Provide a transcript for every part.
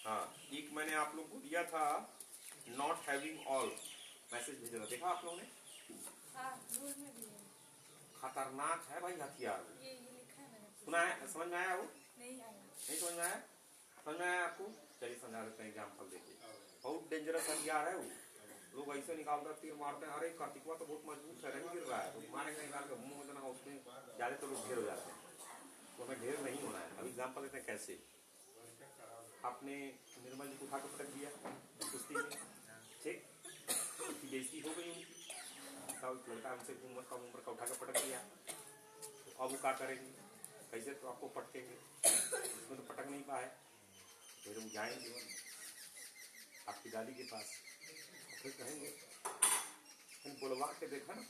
हाँ, एक मैंने आप लोग को दिया था नॉट हैविंग ऑल, मैसेज भेजा था, देखा आप लोगों ने? हाँ, रूल में भी है। खतरनाक है भाई हथियार। ये लिखा है मैंने। सुना है? समझ में आया? वो नहीं आया। नहीं समझ में आया? समझ में आया आपको? चलिए समझा देते हैं, एग्जाम्पल देखिए। बहुत डेंजरस हथियार है वो। लोग ऐसे निकालकर तीर मारते हैं, अरे कार्तिकवा तो बहुत मजबूत है, नहीं गिर रहा है, तो मारेंगे निकाल कर मुंह में देना, उसमें ज्यादा तो लोग ढेर हो जाते हैं। तो हमें ढेर नहीं होना है। अभी एग्जाम्पल देते हैं कैसे। आपने निर्मल जी को उठा कर पटक दिया कुश्ती में, ठीक, उसकी बेइज्जती हो गई उनकी, लड़का हमसे उम्र का उठा कर पटक दिया, तो अब वो क्या करेंगे? कैसे तो आपको पटकेंगे, उसमें तो पटक नहीं पाए, फिर हम जाएंगे आपकी दादी के पास, फिर कहेंगे बुलवा के देखा ना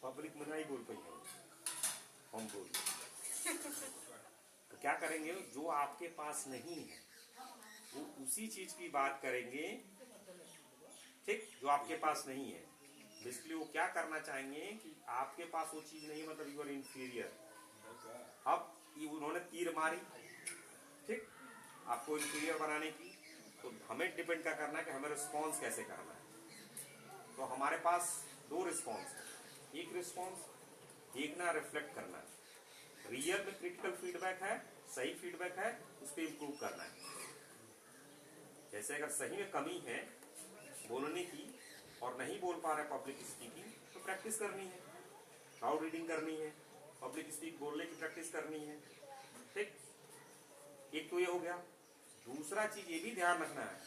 पब्लिक में नहीं बोल पाई, हम बोल, तो क्या करेंगे? जो आपके पास नहीं है वो उसी चीज की बात करेंगे, ठीक, जो आपके पास नहीं है। बेसिकली वो क्या करना चाहेंगे कि आपके पास वो चीज नहीं है, मतलब यू आर इन्फीरियर। अब ये उन्होंने तीर मारी, ठीक, आपको इन्फीरियर बनाने की, तो हमें डिपेंड क्या करना है कि हमें रिस्पॉन्स कैसे करना है। तो हमारे पास दो रिस्पॉन्स है, एक रिस्पॉन्स देखना, रिफ्लेक्ट करना है, रियल में क्रिटिकल फीडबैक है, सही फीडबैक है, उस पर इंप्रूव करना है। जैसे अगर सही में कमी है बोलने की और नहीं बोल पा रहे पब्लिक स्पीकिंग, तो प्रैक्टिस करनी है, क्राउड रीडिंग करनी है, पब्लिक स्पीक बोलने की प्रैक्टिस करनी है, ठीक। एक तो ये हो गया। दूसरा चीज ये भी ध्यान रखना है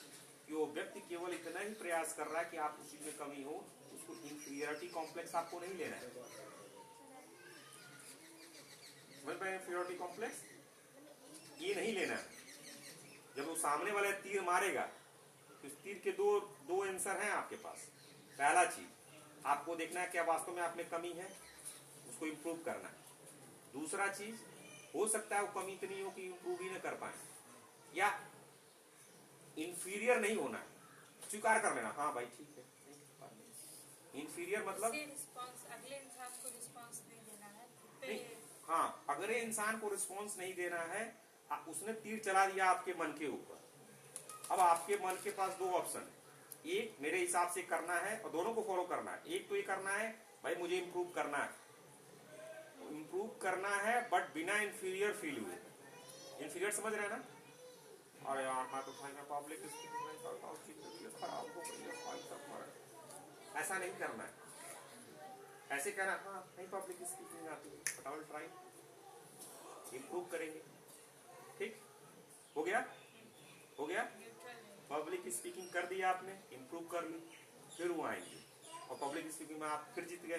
कि वो व्यक्ति केवल इतना ही प्रयास कर रहा है कि आप उस चीज में कमी हो, उसको इंफीरियरिटी कॉम्प्लेक्स आपको नहीं लेना है। समझ पाए? इंफीरियरिटी कॉम्प्लेक्स ये नहीं लेना है। जब वो सामने वाला तीर मारेगा तो इस तीर के दो आंसर हैं आपके पास। पहला चीज आपको देखना है क्या वास्तव में आप में कमी है, उसको इंप्रूव करना है। दूसरा चीज, हो सकता है वो कमी इतनी हो कि इंप्रूव ही न कर पाए, या इंफीरियर नहीं होना है, स्वीकार कर लेना, हाँ भाई ठीक है। इंफीरियर मतलब अगले इंसान को रिस्पॉन्स नहीं देना है नहीं, हाँ, अगले इंसान को रिस्पॉन्स नहीं देना है। उसने तीर चला दिया आपके मन के ऊपर, अब आपके मन के पास दो ऑप्शन है, एक मेरे हिसाब से करना है और दोनों को फॉलो करना है। एक तो ये करना है भाई मुझे इंप्रूव करना है, इंप्रूव करना है बट बिना इंफीरियर फील हुए। इंफीरियर समझ रहे हैं ना? अरे यार मैं तो भाई पब्लिक स्पीकिंग नहीं करता हूँ, चीजें खराब हो गई है, ऐसा नहीं करना है। ऐसे कहना हाँ नहीं पब्लिक स्पीकिंग आती है, but I will try, improve करेंगे, ठीक हो गया? हो गया? पब्लिक स्पीकिंग कर दिया आपने, इंप्रूव कर ली, फिर वो आएंगे और पब्लिक स्पीकिंग में आप फिर जीत गए,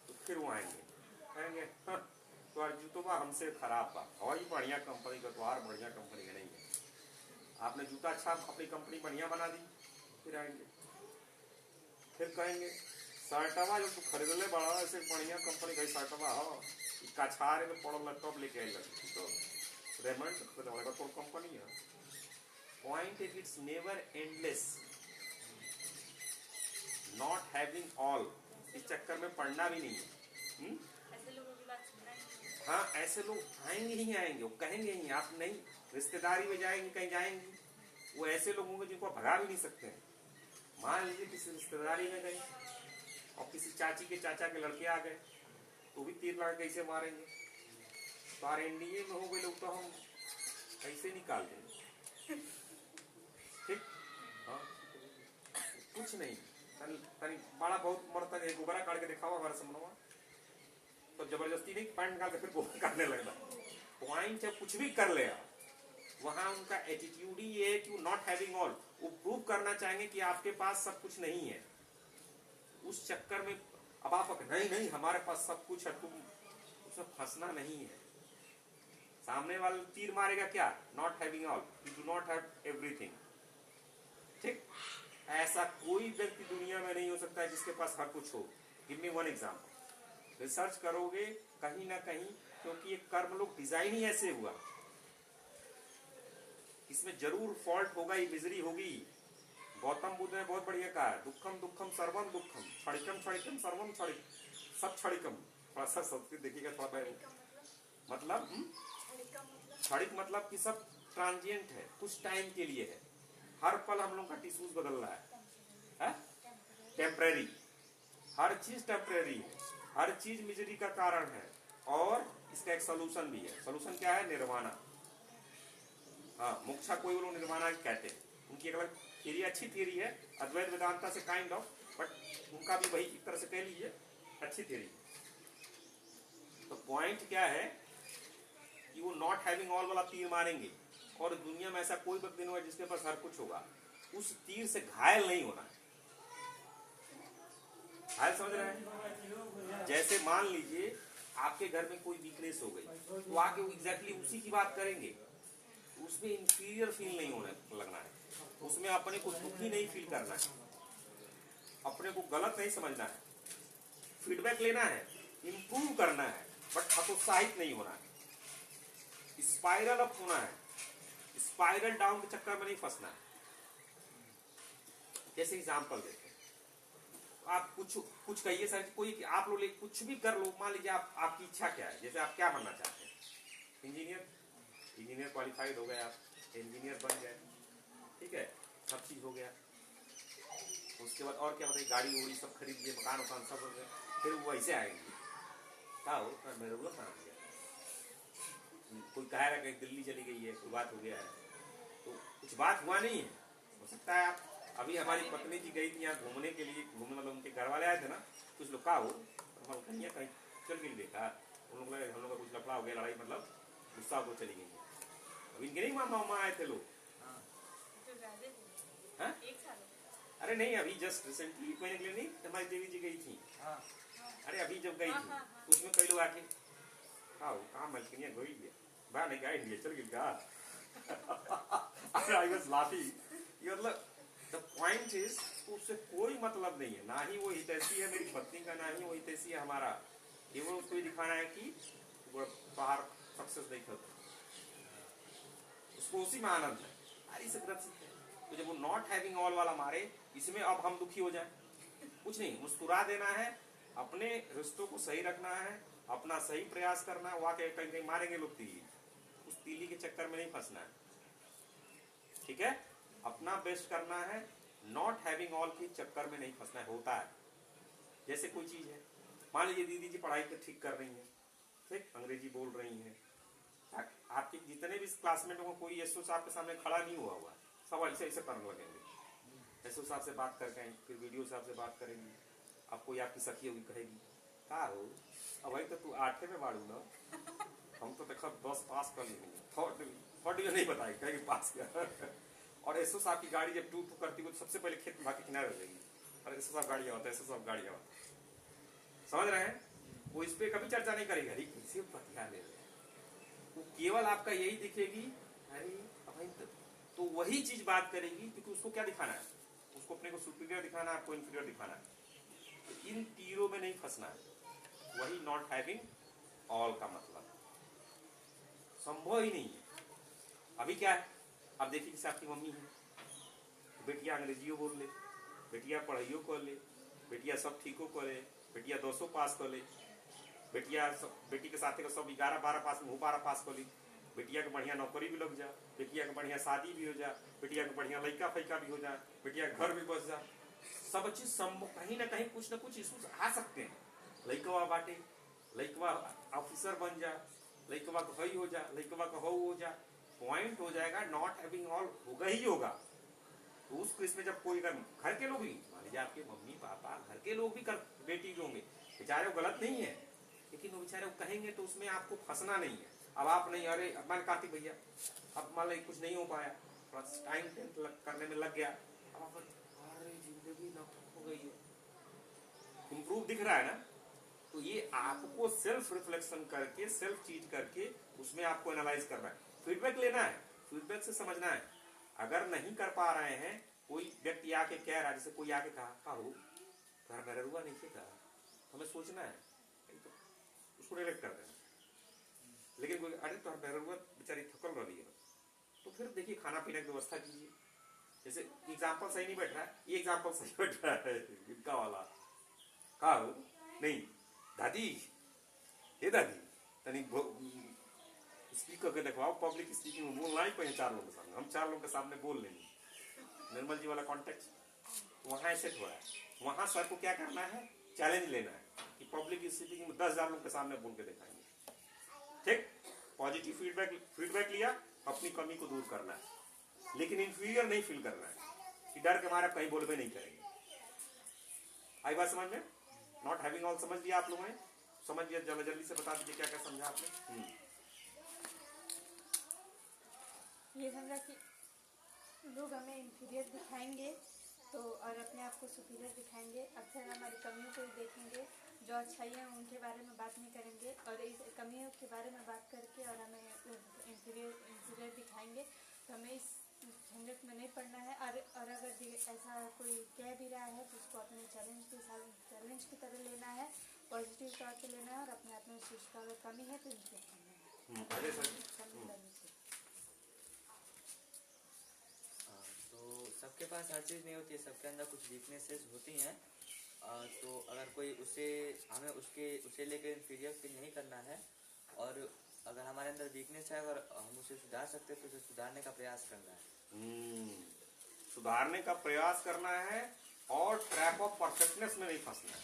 तो फिर वो आएंगे, कहेंगे हाँ तो जूतों हमसे खराब बा, और बढ़िया कंपनी का, तो और बढ़िया कंपनी का नहीं है, आपने जूता अच्छा अपनी कंपनी बढ़िया बना दी, फिर आएंगे, फिर कहेंगे शर्टवा जो तू खरीद ले बड़ा ऐसे बढ़िया कंपनी का शर्टवा हो, कछारे में पड़ो लैपटॉप लेके आई लगी, तो रेमंड तो कंपनी है। Point is it's never endless, not having all, इस चक्कर में पढ़ना भी नहीं है। ऐसे लोगों की बात सुनना ही। हाँ, ऐसे लोग आएंगे ही आएंगे, वो कहेंगे ही, आप नहीं रिश्तेदारी में जाएंगे, कहीं जाएंगे, वो ऐसे लोग होंगे जिनको भगा भी नहीं सकते हैं। मान लीजिए किसी रिश्तेदारी में गए और किसी चाची के चाचा के लड़के आ गए, तो भी तीर लगा कैसे मारेंगे? तो आर एनडीए में हो गए लोग, तो हम कैसे निकाल देंगे, ठीक। हाँ, कुछ नहीं, तनी बड़ा बहुत मरता है, गोबरा काट के देखा हुआ हमारे सामने, तो जबरदस्ती नहीं पैंट निकाल के फिर गोबर काटने लगता। पॉइंट जब कुछ भी कर ले वहां उनका एटीट्यूड ही ये है कि नॉट हैविंग ऑल, वो प्रूव करना चाहेंगे कि आपके पास सब कुछ नहीं है। उस चक्कर में अब आप नहीं नहीं हमारे पास सब कुछ है, तुम उसमें फंसना नहीं है। सामने वाला तीर मारेगा क्या? Not having all, you do not have everything, ठीक। ऐसा कोई व्यक्ति दुनिया में नहीं हो सकता है जिसके पास हर कुछ हो। Give me one example, research करोगे कहीं ना कहीं, क्योंकि ये कर्म लोग डिजाइन ही ऐसे हुआ, इसमें जरूर फॉल्ट होगा, ये मिजरी होगी। गौतम बुद्ध ने बहुत बढ़िया कहा है, दुखम दुखम सर्वम दुखम, क्षणिकम क्षणिकम सर्वम क्षणिक, सब क्षणिकम। थोड़ा सा संस्कृत देखिएगा, थोड़ा मतलब क्षणिक मतलब कि सब ट्रांजिएंट है, कुछ टाइम के लिए है। हर पल हम लोग का टिश्यूज बदल रहा है, टेम्परेरी। हर चीज टेम्परेरी है, हर चीज मिजरी का कारण है, और इसका एक सोल्यूशन भी है। सोल्यूशन क्या है? निर्वाणा। हाँ, मोक्षा कोई लोग निर्वाणा कहते हैं, उनकी एक अलग थियरी, अच्छी थियरी है, अद्वैत वेदांता से काइंड ऑफ, बट उनका भी वही एक तरह से कह लीजिए अच्छी थियरी है। तो पॉइंट क्या है कि वो नॉट हैविंग ऑल वाला तीर मारेंगे, और दुनिया में ऐसा कोई व्यक्ति नहीं होगा जिसके पास हर कुछ होगा। उस तीर से घायल नहीं होना है। घायल समझ रहे हैं? जैसे मान लीजिए आपके घर में कोई वीकनेस हो गई, तो आके वो एग्जैक्टली उसी की बात करेंगे, उसमें इंफीरियर फील नहीं होने लगना है, उसमें अपने को दुखी नहीं फील करना है, अपने को गलत नहीं समझना है, फीडबैक लेना है, इंप्रूव करना है, बट हतोत्साहित नहीं होना है, स्पाइरल अप होना है, स्पाइरल डाउन के चक्कर में नहीं फंसना है। जैसे एग्जांपल देते हैं, आप कुछ कहिए सर, कोई आप लोग कुछ भी कर लो, मान लीजिए आपकी इच्छा क्या है, जैसे आप क्या बनना चाहते हैं? इंजीनियर क्वालिफाइड हो गए, आप इंजीनियर बन गए, ठीक है, सब चीज हो गया। उसके बाद और क्या बताइए, गाड़ी उड़ी सब खरीद लिए, मकान वकान सब हो गए, फिर वो ऐसे आएंगे, क्या हो मेरे को ना गया, कोई कहेगा कि दिल्ली चली गई है, कोई बात हो गया है, तो कुछ बात हुआ नहीं है। हो सकता है आप अभी हमारी पत्नी जी गई थी यहाँ घूमने के लिए, घूमने मतलब उनके घर वाले आए थे ना, कुछ लोग का हो कहीं कहीं चल गई, देखा उन लोग हम लोग का कुछ लफड़ा हो गया, लड़ाई मतलब गुस्सा हो चली गई है। अभी इनके नहीं मामा आए थे लोग, अरे नहीं अभी जस्ट रिसेंटली महीने के लिए नहीं, हमारी देवी जी गई थी। अरे अभी जब गई थी तो उसमें कई लोग आके कहाँ मलकिनिया गई है, बा नहीं गए इंडिया चल गई का। आई वाज लाफिंग, मतलब द पॉइंट इज उससे कोई मतलब नहीं है, ना ही वो हितैषी है मेरी पत्नी का, ना ही वो हितैषी है हमारा, केवल उसको ही दिखाना है कि वो बाहर सक्सेस नहीं करता, उसको उसी में आनंद है, सारी से ग्रसित है। तो जब वो नॉट हैविंग ऑल वाला मारे, इसमें अब हम दुखी हो जाए, कुछ नहीं, मुस्कुरा देना है, अपने रिश्तों को सही रखना है, अपना सही प्रयास करना है। वहां कहीं कहीं मारेंगे लोग तीली, उस तीली के चक्कर में नहीं फंसना है, ठीक है, अपना बेस्ट करना है, नॉट हैविंग ऑल के चक्कर में नहीं फंसना है। होता है जैसे कोई चीज है, मान लीजिए दीदी जी पढ़ाई को ठीक कर रही है, ठीक, अंग्रेजी बोल रही है, आपके जितने भी क्लासमेट होंगे कोई एसओ साहब के सामने खड़ा नहीं हुआ हुआ, सब ऐसे ऐसे करने लगेंगे, एसओ साहब से बात करके आएंगे, फिर वीडियो साहब से बात करेंगे, अब कोई आपकी सखी होगी कहेगी का हो अब भाई तो तू 8 में बाड़ू ना, हम तो देखा 10 पास कर लेंगे, थर्ड डिवीजन नहीं बताएगी, कहेगी पास किया। और एसओ साहब की गाड़ी जब टू करती है तो सबसे पहले खेत में भाग के किनारे रहेगी, और एसओ साहब गाड़ी आता है, एसओ साहब गाड़ी आता है, समझ रहे हैं? वो इस पे कभी चर्चा नहीं करेगा, अरे किसी बतिया ले रहे, वो केवल आपका यही दिखेगी, अरे भाई तो वही चीज बात करेगी, क्योंकि उसको क्या दिखाना है, उसको अपने को सुपीरियर दिखाना है, आपको इंफीरियर दिखाना है। तो इन तीरों में नहीं फंसना है, वही नॉट हैविंग ऑल का मतलब संभव ही नहीं है। अभी क्या है, अब देखिए जैसे आपकी मम्मी है, बेटिया अंग्रेजियों बोल ले, बेटिया पढ़ाइयों कर ले, बेटिया सब ठीको करे, बेटिया 200 पास कर ले, बेटी के साथ सब 11-12 पास में 12 पास कर ली, बेटिया के बढ़िया नौकरी भी लग जा, बेटिया के बढ़िया शादी भी हो जा, बेटिया के बढ़िया लड़का फैका भी हो जा, बेटिया घर भी बस जा, सब चीज कहीं ना कहीं कुछ ना कुछ इशूज आ सकते हैं। लड़कवा बाटे, लड़कवा ऑफिसर बन जा, लड़कवा का हई हो जा, लड़कवा का हो जा, पॉइंट हो जाएगा, नॉट हैविंग ऑल होगा ही होगा। तो उस केस में जब कोई घर के लोग ही, मान लीजिए आपके मम्मी पापा घर के लोग भी बेटी भी होंगे, बेचारे वो गलत नहीं है, लेकिन वो बेचारे वो कहेंगे तो उसमें आपको फंसना नहीं है। अब आप नहीं, अरे मान कार्तिक भैया अब मान लीजिए कुछ नहीं हो पाया, थोड़ा टाइम करने में लग गया, अब आप अरे जिंदगी ना हो गई है, इम्प्रूव दिख रहा है ना। तो ये आपको सेल्फ रिफ्लेक्शन करके, सेल्फ चीज करके उसमें आपको एनालाइज करना है, फीडबैक लेना है, फीडबैक से समझना है। अगर नहीं कर पा रहे हैं, कोई व्यक्ति आके कह रहा है, जैसे कोई आके कहा हो घर में रुआ नहीं कहा, हमें सोचना है, तो उसको रिलेक्ट कर देना। लेकिन कोई अरे तो रुआ बेचारी थकल रही है, तो फिर देखिए खाना पीने की व्यवस्था कीजिए। जैसे एग्जाम्पल सही नहीं बैठ रहा है, ये एग्जाम्पल सही बैठ रहा है, इनका वाला कहा हो नहीं दादी, ये दादी तनी स्पीक करके दिखवाओ, पब्लिक स्पीकिंग में बोलना ही पहले 4 लोगों के सामने, हम 4 लोगों के सामने बोल लेंगे। निर्मल जी वाला कॉन्टेक्स्ट वहां ऐसे हो रहा है, वहां सर को क्या करना है, चैलेंज लेना है कि पब्लिक स्पीकिंग में 10,000 लोगों के सामने बोल के दिखाएंगे। ठीक, पॉजिटिव फीडबैक लिया, अपनी कमी को दूर करना है, लेकिन इंफीरियर नहीं फील करना है कि डर के मारे कहीं बोलबे नहीं करेंगे। आई बात समझ में? नॉट हैविंग ऑल समझ लिया आप लोगों ने? समझ लिया, जल्दी से बता दीजिए क्या क्या समझा आपने। ये समझा कि लोग हमें इंफीरियर दिखाएंगे तो और अपने आप को सुपीरियर दिखाएंगे, अक्सर हमारी कमियों को ही देखेंगे, जो अच्छाइयाँ हैं उनके बारे में बात नहीं करेंगे और इस कमियों के बारे में बात करके और हमें इंफीरियर दिखाएंगे, तो हमें इस झंझट में नहीं पड़ना है। और अगर ऐसा कोई कह भी रहा है तो उसको अपने चैलेंज की तरह लेना है, पॉजिटिव तौर पे लेना है और अपने आत्मविश्वास का अगर कमी है तो इम्प्रूव करना है। तो सबके पास हर चीज़ नहीं होती है, सबके अंदर कुछ वीकनेसेस होती हैं। तो अगर कोई हमें उसे लेकर इंफीरियर फील नहीं करना है, और अगर हमारे अंदर वीकनेस है, अगर हम उसे सुधार सकते हैं तो उसे सुधारने का प्रयास करना है। सुधारने का प्रयास करना है और ट्रैप ऑफ परफेक्टनेस में नहीं फंसना है।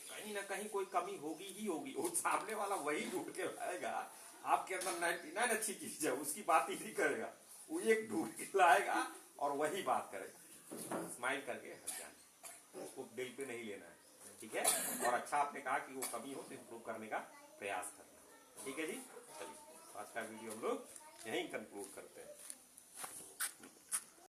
कहीं ना कहीं कोई कमी होगी ही होगी, वो सामने वाला वही ढूंढ के लाएगा, आपके अंदर 99 अच्छी चीज है उसकी बात ही नहीं करेगा, वो एक ढूंढ के लाएगा और वही बात करेगा। स्माइल करके हट जाना, उसको दिल पे नहीं लेना है, ठीक है। और अच्छा आपने कहा कि वो कमी हो तो इम्प्रूव करने का प्रयास करना, ठीक है जी। चलिए आज का वीडियो हम लोग यहीं कंक्लूड करते हैं।